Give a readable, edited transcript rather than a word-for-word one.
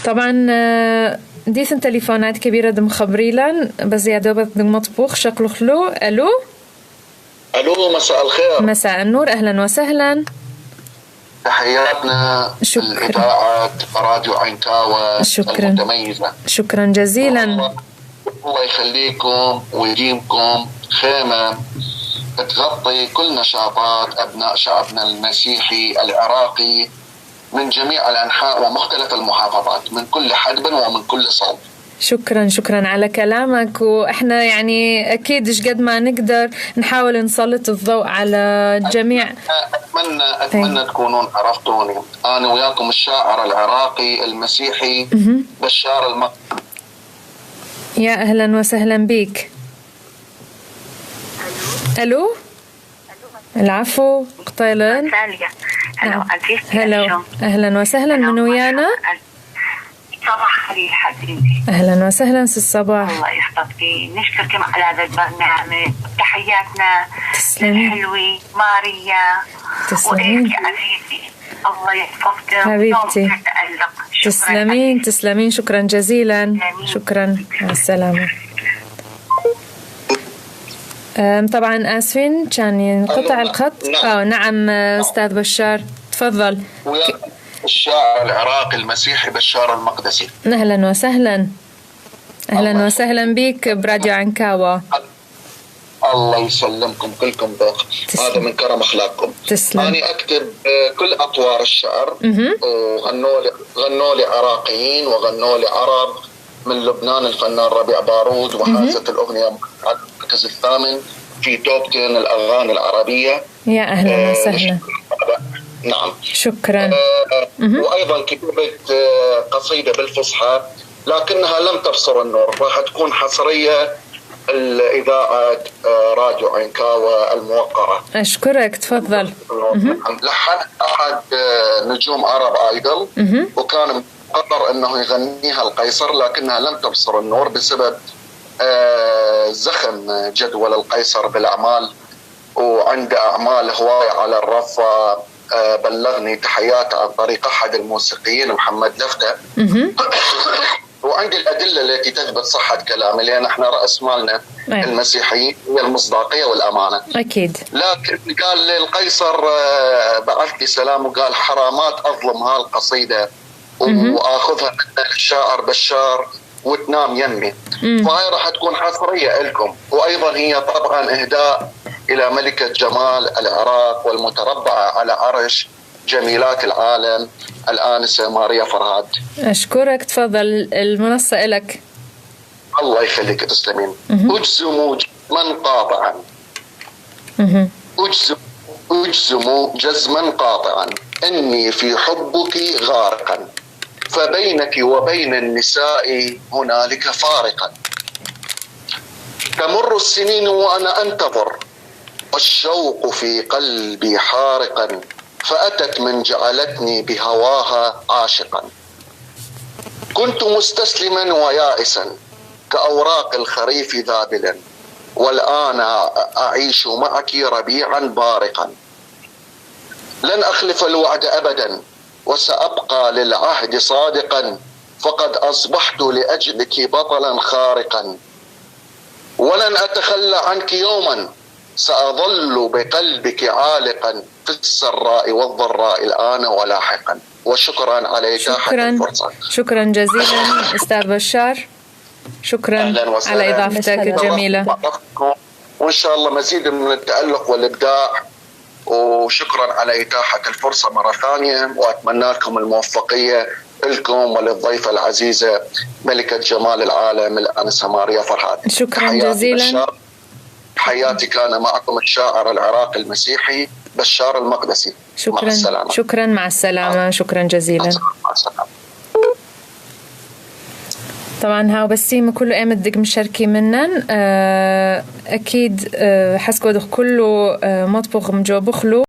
طبعا ديسن تليفونات كبيرة دم خبريلا بس يا دوبك دم مطبوخ شكله خلو. ألو مساء الخير. مساء النور، أهلا وسهلا. تحياتنا الإذاعة راديو عينكاوة المتميزة. شكرا جزيلا. الله يخليكم ويديمكم خيمة تغطي كل نشاطات أبناء شعبنا المسيحي العراقي من جميع الأنحاء ومختلف المحافظات من كل حدب ومن كل صوب. شكرا على كلامك، وإحنا يعني أكيد إيش قد ما نقدر نحاول نسلط الضوء على الجميع. أتمنى تكونون عرفتوني. أنا وياكم الشاعر العراقي المسيحي بشار المقدسي. يا أهلا وسهلا بيك. ألو العفو قطيلن. هلا أهلا وسهلا، من ويانا؟ صباح خليل حبيبي. أهلا وسهلا سي الصباح. الله يحفظك، نشكركم على هذا البرنامج. تحياتنا الحلوة ماريا وإيك يا عزيزي، الله يحفظك حبيبتي. تسلمين شكرا جزيلا. شكرا، مع السلامة. طبعا آسفين كان ينقطع الخط. نعم أستاذ بشار تفضل. الشاعر العراقي المسيحي بشار المقدسي. أهلا وسهلا بك براديو عنكاوة. الله يسلمكم كلكم ذوق، هذا من كرم أخلاقكم. أنا أكتب كل أطوار الشعر، وغنوا لي عراقيين وغنوا لي عرب. من لبنان الفنان ربيع بارود، وحازت الأغنية المركز الثامن في توب 10 الأغاني العربية. يا أهلا وسهلا. نعم شكرا. وأيضا كتبت قصيدة بالفصحى لكنها لم تبصر النور، راح تكون حصرية الإذاعة راديو عينكاوة الموقرة. أشكرك، تفضل. لحن أحد نجوم عرب آيدل، وكان مقرر أنه يغنيها القيصر لكنها لم تبصر النور بسبب زخم جدول القيصر بالأعمال، وعنده أعمال هواية على الرف. بلغني تحيات عن طريق أحد الموسيقيين محمد لفتة. وعندي الأدلة التي تثبت صحة كلامي، لأن احنا رأس مالنا المسيحيين هي المصداقية والأمانة. أكيد. لكن قال للقيصر بعث لي سلام وقال حرامات أظلم هالقصيدة وآخذها من الشاعر بشار وتنام يمي. فهي راح تكون حصرية لكم، وأيضا هي طبعا إهداء إلى ملكة جمال العراق والمتربعة على عرش جميلات العالم الآنسة ماريا فرهاد. أشكرك، تفضل المنصة إلك. الله يخليك، تسلمين. أجزم جزما قاطعا، أجزم جزما قاطعا إني في حبك غارقا، فبينك وبين النساء هنالك فارقا. تمر السنين وأنا أنتظر، والشوق في قلبي حارقا، فأتت من جعلتني بهواها عاشقا. كنت مستسلما ويائسا كأوراق الخريف ذابلا، والآن أعيش معك ربيعا بارقا. لن أخلف الوعد أبدا وسأبقى للعهد صادقا، فقد أصبحت لأجلك بطلا خارقا. ولن أتخلى عنك يوما، سأظل بقلبك عالقا في السراء والضراء الآن ولاحقا. وشكرا على إتاحة الفرصة. شكرا جزيلا أستاذ بشار، شكرا على إضافتك الجميلة، وإن شاء الله مزيد من التألق والإبداع. وشكرا على إتاحة الفرصة مرة ثانية، وأتمنى لكم الموفقية لكم وللضيفة العزيزة ملكة جمال العالم الآنسة ماريا فرهاد. شكرا جزيلا. حياتي كان معكم الشاعر العراقي المسيحي بشار المقدسي. شكرا. مع السلامة. شكرا، مع السلامة. شكرا جزيلا. مع السلامة. طبعا هاو بسيمة كله قامت دق مشاركي منن. أكيد حسكو كله مطبخ مجو بخلو.